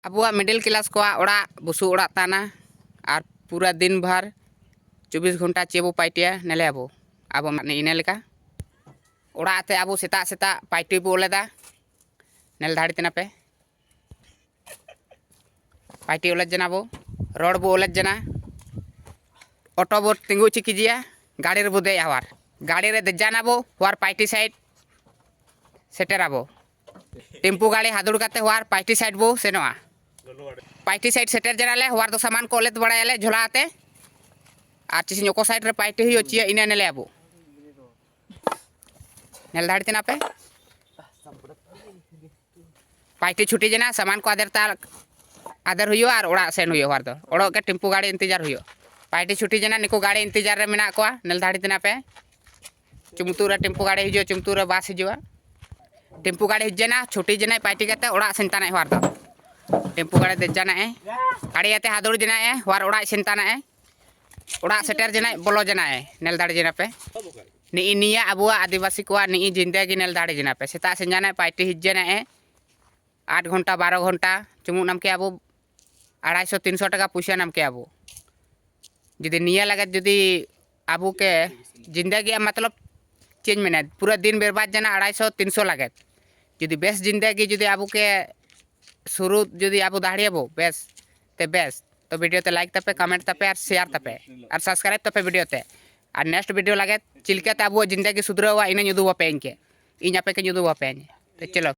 Abuak middle class ko ora busu ora tanah ar pura din bhar 24 घंटा चेबो पाइटिया नेले abo ane ine leka ora ate abo seta seta paiti bo leda nel dhari tina pe paiti olej jana bo road bo olej jana auto bo tingu chikijia गाड़ी रे बुदे यार गाड़ी रे दजाना बो वार पाइटी side shutter आबो tempo गाड़ी हादुड़ काते वार पाइटी side बो सेनोआ पाइटी साइड सेटर जनाले वार दो सामान को लेत बड़ायाले झोला आते आर चिसी नको साइड रे पाइटी हुयो चिया इने नेले आबो नेल धाड़ी तना पे पाइटी छुटी जना सामान को आदर हुयो आर ओड़ा सेन हुयो वार दो ओड़ो के टेम्पो गाड़ी इंतजार हुयो पाइटी छुटी जना निको गाड़ी इंतजार रे मेना को नेल धाड़ी तना पे चुमतुरा टेम्पो गाड़ी हिजो चुमतुरा बास हिजो टेम्पो गाड़ी हिजना छुटी जना पाइटी काते ओड़ा सेंताना वार दो टेम्पो गाड़ी दे जना गाड़ी आते हादुड़ जना वार ओड़ा सेंताना ओड़ा सेटर जना बोलो जना नेल धाड़ी जना पे नी निया अबुआ आदिवासी को नी जिंदगी नेल धाड़ी जना पे सेता से जाना पाइटी हिजना 8 घंटा 12 घंटा चुमु नाम के आबो 250-300 टाका पैसा नाम के आबो जुदी निया लगे जुदी आबू के जिंदगी मतलब चेंज में पूरा दिन बर्बाद जना 250-300 लगे जुदी बेस जिंदगी जुदी आबू के शुरू जुदी आबू दाढ़ी आबो बेस तो वीडियो ते लाइक तपे कमेंट तपे और शेयर तपे और सब्सक्राइब तपे वीडियो ते और नेक्स्ट वीडियो लगे चिलके आबू जिंदगी सुधरवा इन उदू पे इन पे के उदू पे तो चलो।